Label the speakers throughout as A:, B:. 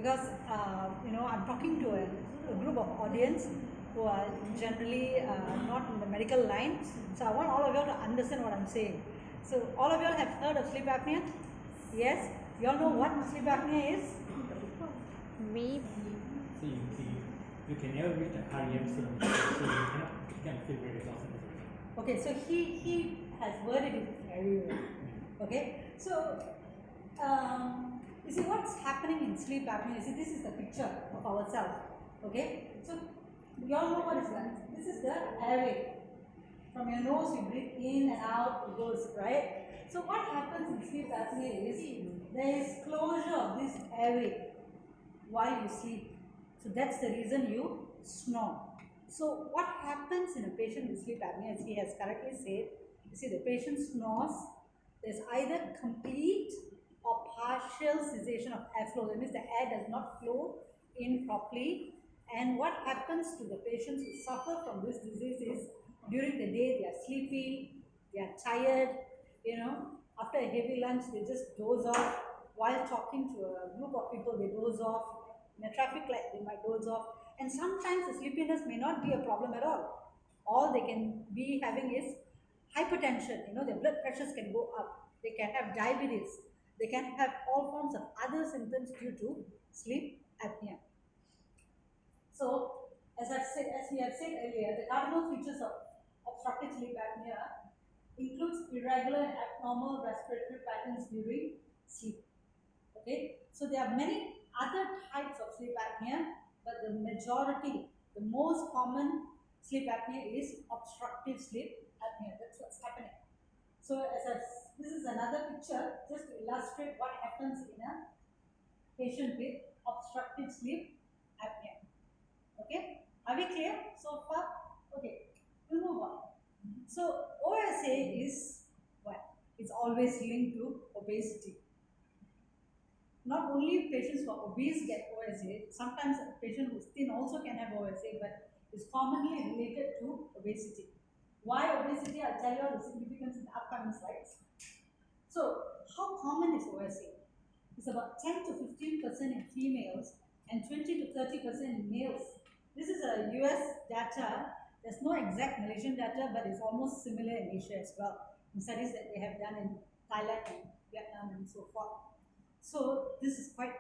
A: because I'm talking to a group of audience who are generally not in the medical line, so I want all of you to understand what I'm saying. So all of you have heard of sleep apnea? Yes? You all know what sleep apnea is?
B: Me.
C: So you can never reach the REM syndrome, so you cannot feel very exhausted.
A: Okay, so he has worded it very well. Okay, so you see what's happening in sleep apnea. You see, this is the picture of ourselves. Okay, so you all know what is that? This is the airway. From your nose, you breathe in and out, it goes, right? So what happens in sleep apnea is there is closure of this airway while you sleep. So that's the reason you snore. So what happens in a patient with sleep apnea, as he has correctly said, you see the patient snores, there's either complete or partial cessation of airflow. That means the air does not flow in properly. And what happens to the patients who suffer from this disease is during the day they are sleepy, they are tired, after a heavy lunch they just doze off. While talking to a group of people, they doze off. In a traffic light, they might doze off. And sometimes the sleepiness may not be a problem at all. All they can be having is hypertension. Their blood pressures can go up. They can have diabetes. They can have all forms of other symptoms due to sleep apnea. So, as we have said earlier, the cardinal features of obstructive sleep apnea includes irregular and abnormal respiratory patterns during sleep. Okay, so there are many other types of sleep apnea, but the majority, the most common sleep apnea is obstructive sleep apnea. That's what's happening. So this is another picture just to illustrate what happens in a patient with obstructive sleep apnea. Okay, are we clear so far? Okay, we'll move on. So OSA is what? It's always linked to obesity. Not only patients who are obese get OSA, sometimes a patient who's thin also can have OSA, but it's commonly related to obesity. Why obesity? I'll tell you the significance in the upcoming slides. So, how common is OSA? It's about 10 to 15% in females and 20 to 30% in males. This is a US data. There's no exact Malaysian data, but it's almost similar in Asia as well, in studies that they have done in Thailand and Vietnam and so forth. So this is quite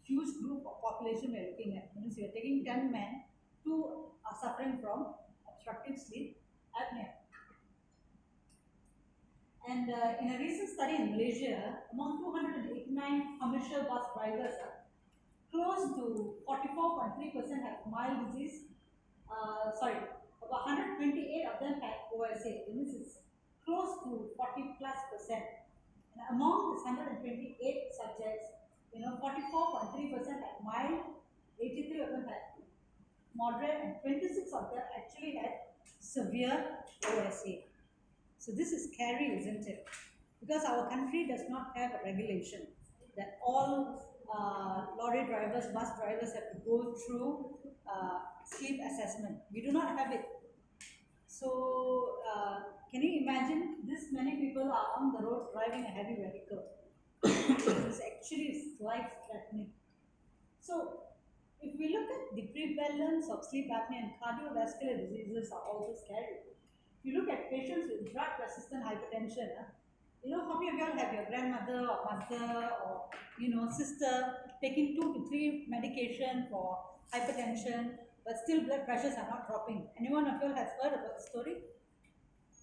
A: huge group of population we are looking at. Means we are taking 10 men who are suffering from obstructive sleep apnea. And in a recent study in Malaysia, among 289 commercial bus drivers, close to 44.3% had mild disease. About 128 of them had OSA. This is close to 40+%. And among these 128 subjects, 44.3% had mild, 83 of them had moderate, and 26 of them actually had severe OSA. So this is scary, isn't it? Because our country does not have a regulation that all lorry drivers, bus drivers have to go through sleep assessment. We do not have it. So can you imagine this many people are on the road driving a heavy vehicle? This actually is life threatening. So if we look at the prevalence of sleep apnea and cardiovascular diseases are also scary. If you look at patients with drug-resistant hypertension, how many of you all have your grandmother or mother or sister taking 2 to 3 medication for hypertension, but still blood pressures are not dropping? Anyone of you all has heard about the story?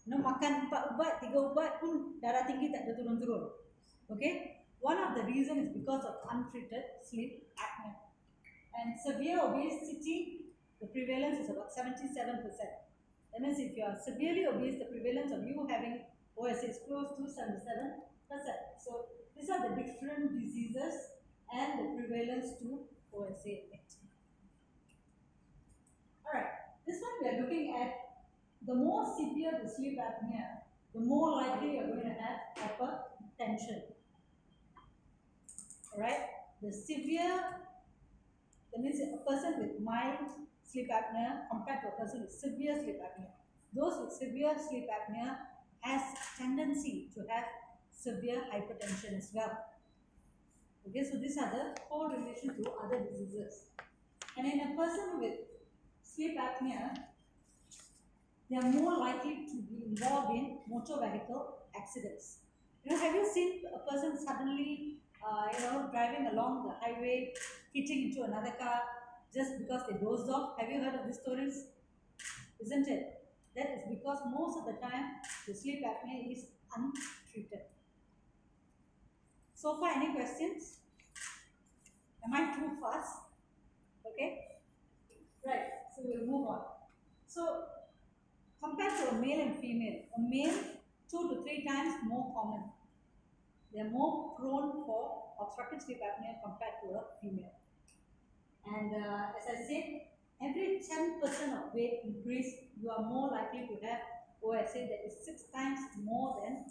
A: Makan 4 ubat, 3 ubat pun darah tinggi tak ada turun-turun. Okay? One of the reasons is because of untreated sleep apnea. And severe obesity, the prevalence is about 77%. That means if you are severely obese, the prevalence of you having OSA is close to 77%. So these are the different diseases and the prevalence to OSA. Alright, this one we are looking at the more severe the sleep apnea, the more likely you're going to have hypertension. Alright, the severe, that means a person with mild sleep apnea compared to a person with severe sleep apnea. Those with severe sleep apnea has tendency to have severe hypertension as well. Okay, so these are the correlation to other diseases. And in a person with sleep apnea, they are more likely to be involved in motor vehicle accidents. Have you seen a person suddenly, driving along the highway, hitting into another car just because they dozed off? Have you heard of these stories? Isn't it? That is because most of the time the sleep apnea is untreated. So far, any questions? Am I too fast? Okay. Right. So we'll move on. So compared to a male and female, a male 2 to 3 times more common. They are more prone for obstructive sleep apnea compared to a female. And as I said, every 10% of weight increase, you are more likely to have OSA that is 6 times more than,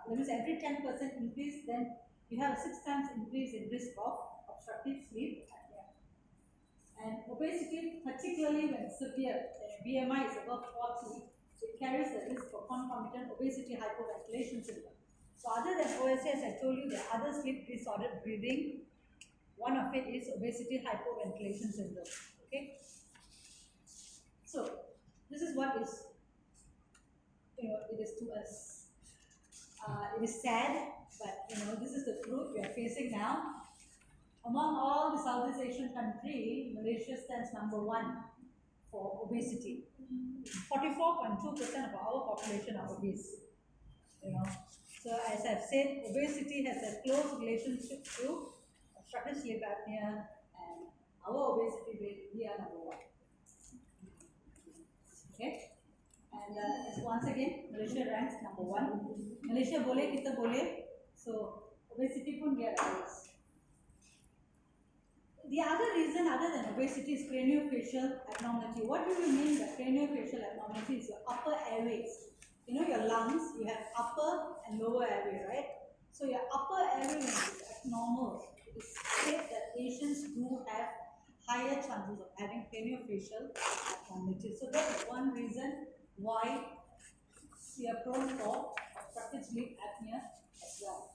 A: that means every 10% increase, then you have a 6 times increase in risk of obstructive sleep apnea. And obesity, particularly when severe, BMI is above 40, it carries the risk for concomitant obesity hypoventilation syndrome. So other than OSA, as I told you, there are other sleep disordered breathing. One of it is obesity hypoventilation syndrome. Okay. So this is what is, it is to us. It is sad, but this is the truth we are facing now. Among all the Southeast Asian countries, Malaysia stands number 1 for obesity. 44.2% of our population are obese. So as I've said, obesity has a close relationship to obstructive sleep apnea, and our obesity rate, we are number 1. Okay. And once again, Malaysia ranks number 1. Malaysia boleh, kita boleh. So obesity pun get highest. The other reason other than obesity is craniofacial abnormality. What do you mean by craniofacial abnormality? Is your upper airways. Your lungs, you have upper and lower airway, right? So your upper airway is abnormal. It is said that Asians do have higher chances of having craniofacial abnormality. So that is one reason why we are prone for obstructive sleep apnea as well.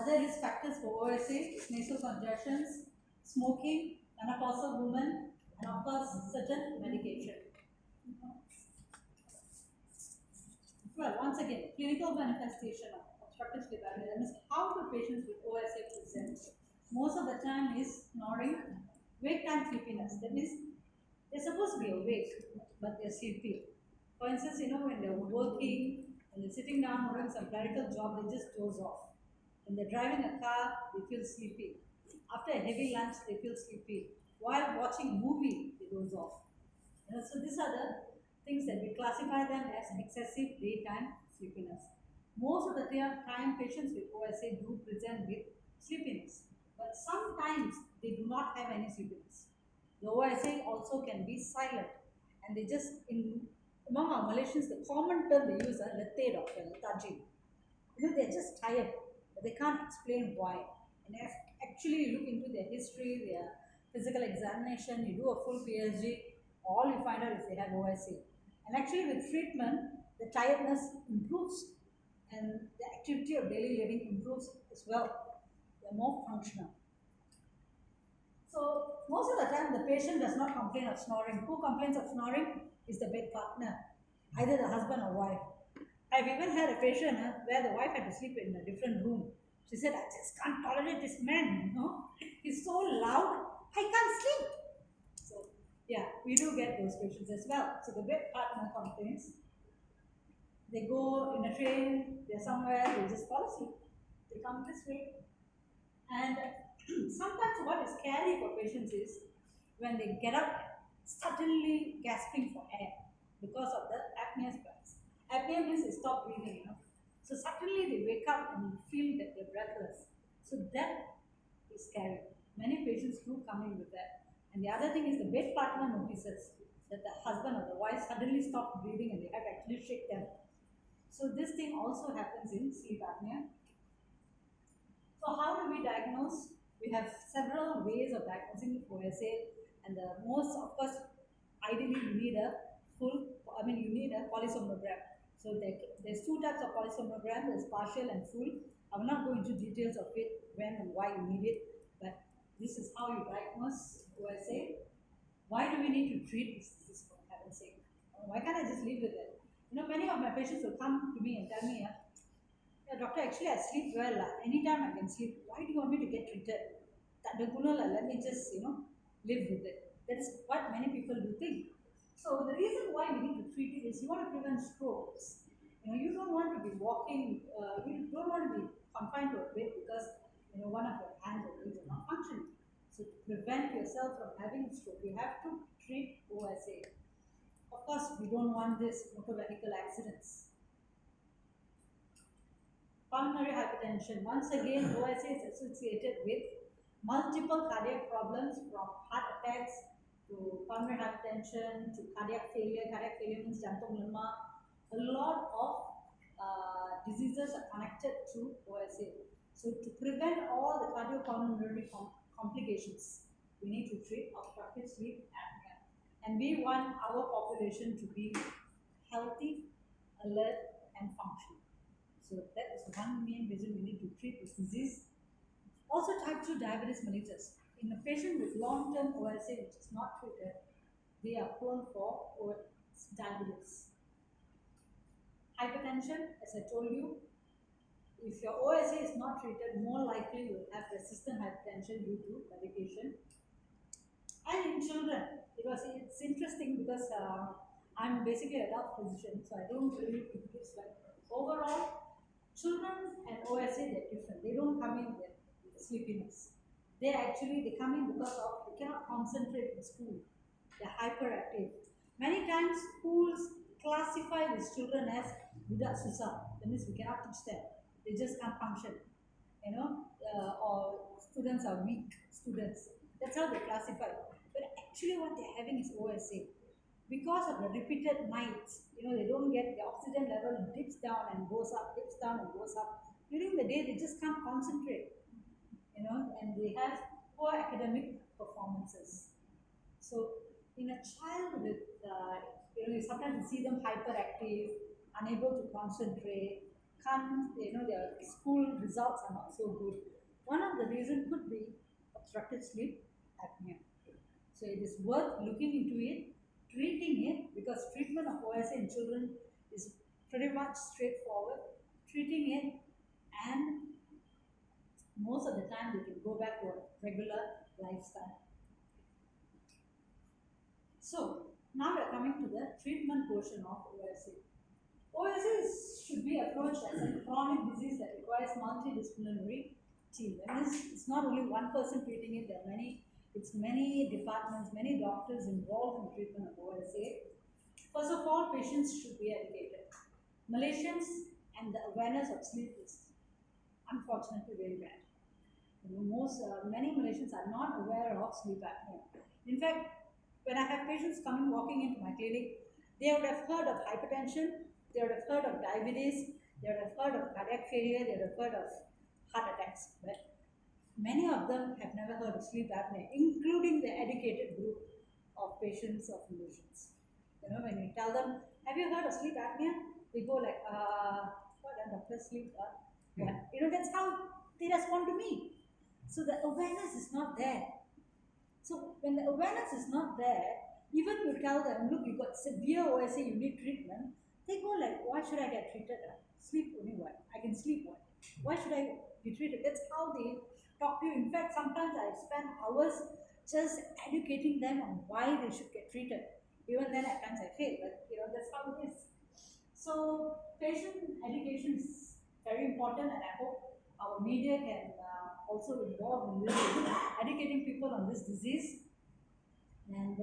A: Other risk factors for OSA is nasal congestions, smoking, menopausal women, and of course certain medication. Well, once again, clinical manifestation of obstructive sleep apnea. That means how do patients with OSA present? Most of the time is snoring, wake time sleepiness. That means they're supposed to be awake, but they're sleepy. For instance, when they're working and they're sitting down doing some clerical job, they just doze off. When they're driving a car, they feel sleepy. After a heavy lunch, they feel sleepy. While watching a movie, they doze off. So these are the things that we classify them as excessive daytime sleepiness. Most of the time, patients with OSA do present with sleepiness, but sometimes they do not have any sleepiness. The OSA also can be silent, and they just, among our Malaysians, the common term they use are letih doctor, lethargy. They're just tired, but they can't explain why. And if actually you look into their history, their physical examination, you do a full PSG, all you find out is they have OSA. And actually with treatment, the tiredness improves and the activity of daily living improves as well. They're more functional. So most of the time the patient does not complain of snoring. Who complains of snoring is the bed partner, either the husband or wife. I've even had a patient where the wife had to sleep in a different room. She said, I just can't tolerate this man, He's so loud, I can't sleep. So, yeah, we do get those patients as well. So the bed partner complains. They go in a train, they're somewhere, they just fall asleep. They come this way. And sometimes what is scary for patients is when they get up, suddenly gasping for air because of the apnea spasms. Apnea means they stop breathing, So suddenly they wake up and feel that they're breathless. So that is scary. Many patients do come in with that. And the other thing is the bed partner notices that the husband or the wife suddenly stop breathing and they have to actually shake them. So this thing also happens in sleep apnea. So how do we diagnose? We have several ways of diagnosing OSA, and the most, of course, ideally you need a you need a polysomnogram. So there's 2 types of polysomnogram, there's partial and full. I will not go into details of it, when and why you need it, but this is how you diagnose OSA. Why do we need to treat this for heaven's sake? Why can't I just live with it? Many of my patients will come to me and tell me, yeah, doctor, actually I sleep well. Anytime I can sleep. Why do you want me to get treated? Let me just, live with it. That is what many people do think. So the reason why we need to treat it is you want to prevent strokes. You don't want to be walking, you don't want to be confined to a bed because, one of your hands or legs are not functioning. So to prevent yourself from having a stroke, you have to treat OSA. Of course, we don't want this motor vehicle accidents. Pulmonary hypertension. Once again, OSA is associated with multiple cardiac problems from heart attacks to pulmonary hypertension to cardiac failure. Cardiac failure means jantung lemah. A lot of diseases are connected to OSA. So to prevent all the cardiopulmonary complications, we need to treat obstructive sleep apnea. And we want our population to be healthy, alert, and functional. So that is one main reason we need to treat this disease. Also, type 2 diabetes mellitus. In a patient with long-term OSA which is not treated, they are prone for diabetes. Hypertension, as I told you, if your OSA is not treated, more likely you will have resistant hypertension due to medication. And in children, it's interesting because I'm basically an adult physician, so I don't really do this. But overall, children and OSA, they're different. They don't come in with sleepiness. They come in because of they cannot concentrate in school. They're hyperactive. Many times schools classify these children as budak susah. That means we cannot teach them. They just can't function. Or students are weak students. That's how they classify. But actually, what they're having is OSA. Because of the repeated nights, they don't get the oxygen level dips down and goes up, dips down and goes up. During the day, they just can't concentrate, and they have poor academic performances. So, in a child with, sometimes you see them hyperactive, unable to concentrate, their school results are not so good. One of the reasons could be obstructive sleep apnea. So it is worth looking into it, treating it, because treatment of OSA in children is pretty much straightforward. Treating it, and most of the time they can go back to a regular lifestyle. So now we are coming to the treatment portion of OSA. OSA should be approached as a chronic disease that requires multidisciplinary team. That means it's not only one person treating it, there are many departments, many doctors involved in treatment of OSA. First of all, patients should be educated. Malaysians and the awareness of sleep is unfortunately very bad. Many Malaysians are not aware of sleep apnea. In fact, when I have patients coming walking into my clinic, they would have heard of hypertension, they would have heard of diabetes, they would have heard of cardiac failure, they would have heard of heart attacks, but many of them have never heard of sleep apnea, including the educated group of patients of Malaysians. When you tell them, have you heard of sleep apnea? They go like, what, doctor, sleep? What? That's how they respond to me. So the awareness is not there. So when the awareness is not there, even you tell them, look, you've got severe OSA, you need treatment, they go like, why should I get treated? Sleep only what? I can sleep what? Why should I be treated? That's how they talk to you. In fact, sometimes I spend hours just educating them on why they should get treated. Even then at times I fail, but that's how it is. So patient education is very important, and I hope our media can also involve in this, educating people on this disease. And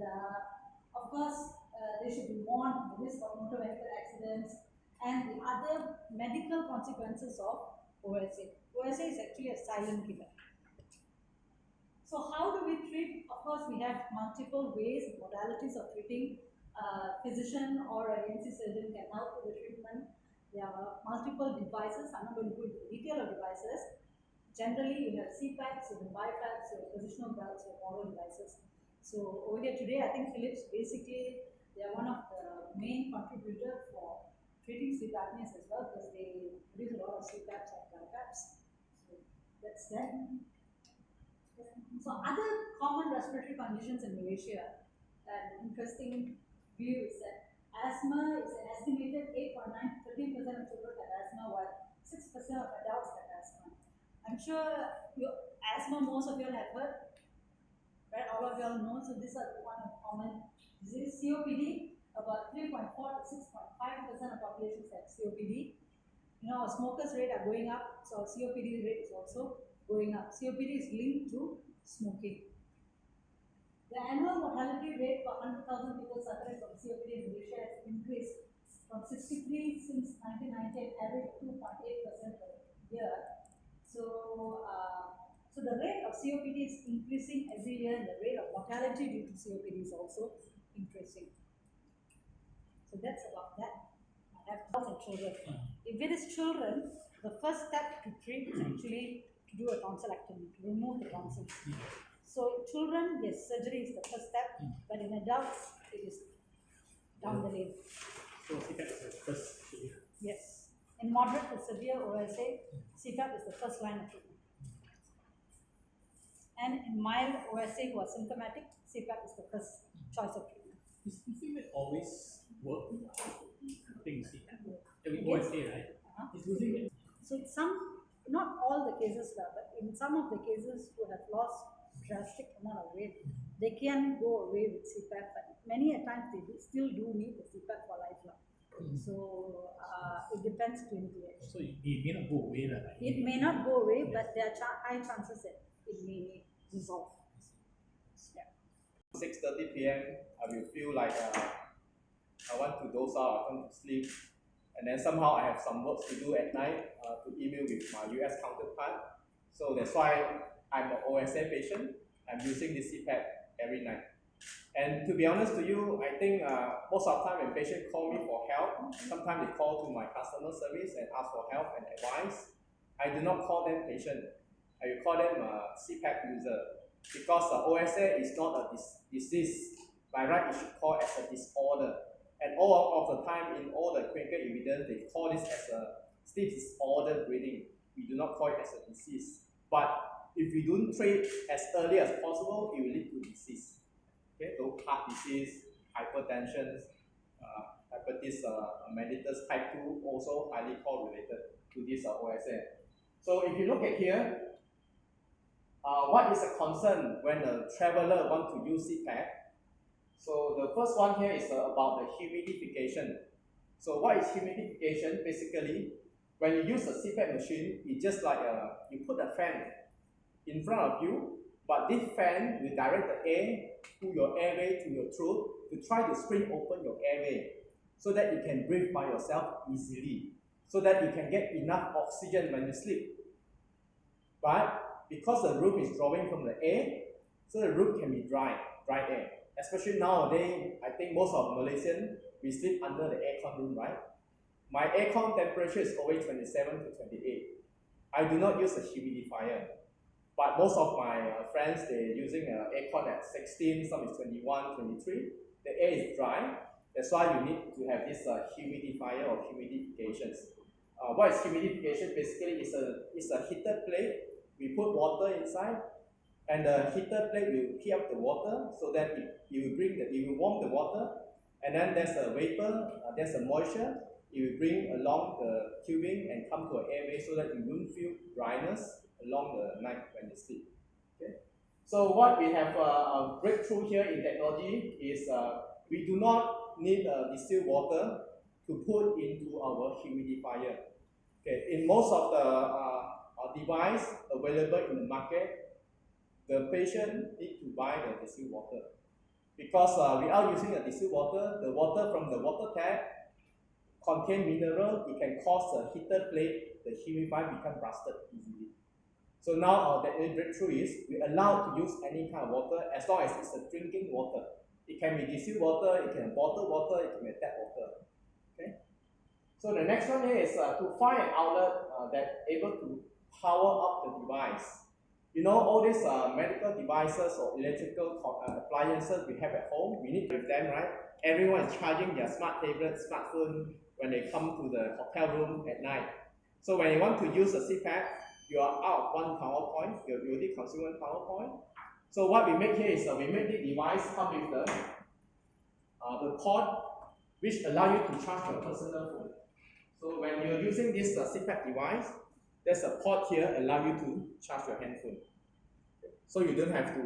A: of course, they should be warned the risk of motor vehicle accidents and the other medical consequences of OSA. OSA is actually a silent killer. So how do we treat? Of course, we have multiple ways, modalities of treating. Physician or an ANC surgeon can help with the treatment. There are multiple devices. I'm not going to go into the detail of devices. Generally, you have CPAPs, you have BiPAPs, you have positional belts, you have oral devices. So over here today, I think Philips basically, they are one of the main contributors for treating sleep apneas as well, because they produce a lot of CPAPs and BiPAPs. That's that. So other common respiratory conditions in Malaysia, an interesting view is that asthma is an estimated 8.9 to 13% of children have asthma, while 6% of adults have asthma. I'm sure asthma, most of you all have heard, right? All of you all know. So these are one of the common disease. COPD, about 3.4 to 6.5% of populations have COPD. You know, our smokers rate are going up, so our COPD rate is also going up. COPD is linked to smoking. The annual mortality rate for 100,000 people suffering from COPD in Malaysia has increased from 63 since 1990, an average of 2.8% per year. So the rate of COPD is increasing every year, and the rate of mortality due to COPD is also increasing. So that's about that. I have adults and children. If it is children, the first step to treat is actually to do a tonsillectomy, to remove the tonsils. So children, yes, surgery is the first step, but in adults, it is down the lane.
C: So CPAP is the first.
A: Yes. In moderate to severe OSA, CPAP is the first line of treatment. And in mild OSA who are symptomatic, CPAP is the first choice of treatment.
C: Is CPAP always work? I think CPAP. Every
A: Yes.
C: OSA, right? It's losing it.
A: So not all the cases, but in some of the cases who have lost drastic amount of weight, they can go away with CPAP, but many a times they still do need the CPAP for lifelong. So it depends clinically.
C: So it may not go away, right?
A: It may not go away, but there are high chances that it may dissolve. Yeah.
D: 6:30 p.m. I will feel like I want to doze out, I want to sleep, and then somehow I have some work to do at night to email with my US counterpart. So that's why I'm an OSA patient. I'm using this CPAP every night. And to be honest to you, I think most of the time when patients call me for help, sometimes they call to my customer service and ask for help and advice. I do not call them patient. I will call them a CPAP user, because OSA is not a disease. By right, it should call as a disorder. And all of the time in all the clinical evidence, they call this as a sleep disorder breathing. We do not call it as a disease. But if we don't treat as early as possible, it will lead to disease. Okay, so heart disease, hypertension, diabetes mellitus type 2 also highly correlated to this OSA. So if you look at here, what is a concern when a traveler wants to use CPAP? So the first one here is about the humidification. So what is humidification? Basically, when you use a CPAP machine, it's just like you put a fan in front of you, but this fan will direct the air to your airway, to your throat, to try to spring open your airway, so that you can breathe by yourself easily, so that you can get enough oxygen when you sleep. But because the room is drawing from the air, so the room can be dry air. Especially nowadays, I think most of Malaysians, we sleep under the aircon room, right? My aircon temperature is always 27 to 28. I do not use a humidifier. But most of my friends, they're using an aircon at 16, some is 21, 23. The air is dry. That's why you need to have this humidifier or humidifications. What is humidification? Basically, it's a heater plate. We put water inside, and the heater plate will heat up the water so that it will warm the water, and then there's a vapor, there's a moisture. It will bring along the tubing and come to an airway so that you won't feel dryness along the night when you sleep. Okay. So what we have a breakthrough here in technology is we do not need distilled water to put into our humidifier. Okay. In most of the device available in the market, the patient need to buy the distilled water, because without using a distilled water, the water from the water tap contain mineral. It can cause the heater plate, the humidifier, become rusted easily. So now our breakthrough is we allow to use any kind of water as long as it's a drinking water. It can be distilled water, it can be bottled water, it can be tap water. Okay. So the next one here is to find an outlet that able to power up the device. You know, all these medical devices or electrical appliances we have at home, we need to have them, right? Everyone is charging their smart tablet, smartphone when they come to the hotel room at night. So when you want to use a CPAP, you are out one power point, you already consume one power point. So what we make here is we make the device come with the port which allow you to charge your personal phone. So when you're using this CPAP device, there's a port here allow you to charge your handphone. So you don't have to,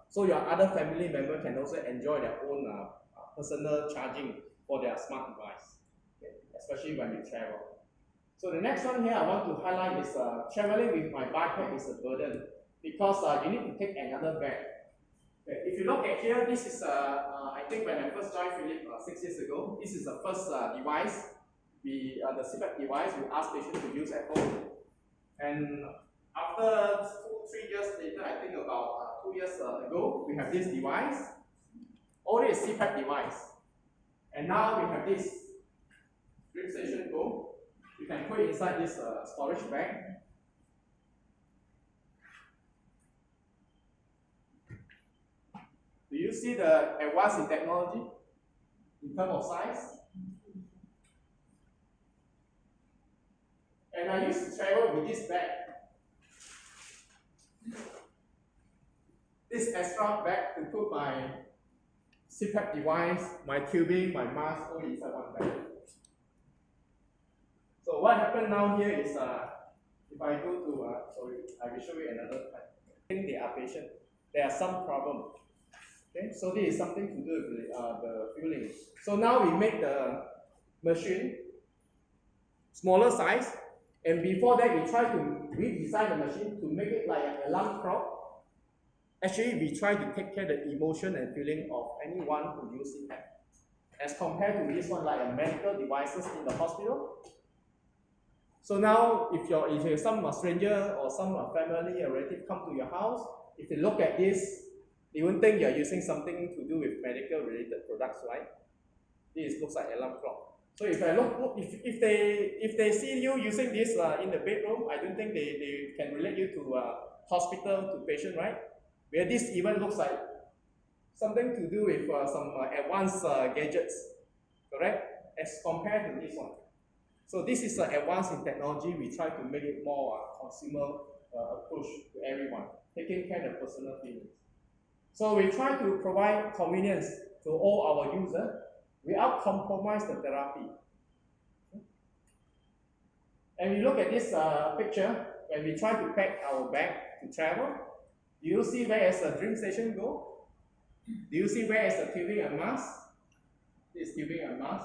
D: so your other family member can also enjoy their own personal charging for their smart device, okay? Especially when you travel. So the next one here I want to highlight is traveling with my backpack is a burden because you need to take another bag. Okay. If you look at here, this is I think when I first joined Philip 6 years ago, this is the first device, the CPAP device we ask patients to use at home. And after 3 years later, I think about 2 years ago, we have this device. Only a CPAP device. And now we have this DreamStation Go. You can put it inside this storage bag. Do you see the advance in technology in terms of size? And I used to travel with this bag. This extra bag to put my CPAP device, my tubing, my mask all inside one bag. So what happened now here is, if I go to, sorry, I will show you another time. I think they are patient. There are some problem. Okay, so this is something to do with the fueling. So now we make the machine smaller size, and before that we try to redesign the machine to make it like an alarm clock. Actually, we try to take care of the emotion and feeling of anyone who uses it, as compared to this one like a medical devices in the hospital. So now, if you're some stranger or some family or relative come to your house, if they look at this, they won't think you're using something to do with medical related products, right? This looks like alarm clock. So if I look, if they see you using this in the bedroom, I don't think they can relate you to hospital to patient, right? Where this even looks like something to do with some advanced gadgets, correct? As compared to this one. So this is an advance in technology. We try to make it more consumer approach to everyone, taking care of the personal feelings. So we try to provide convenience to all our users without compromise the therapy. And we look at this picture when we try to pack our bag to travel. Do you see where is the DreamStation Go? Do you see where is the tubing and mask? This is tubing and mask.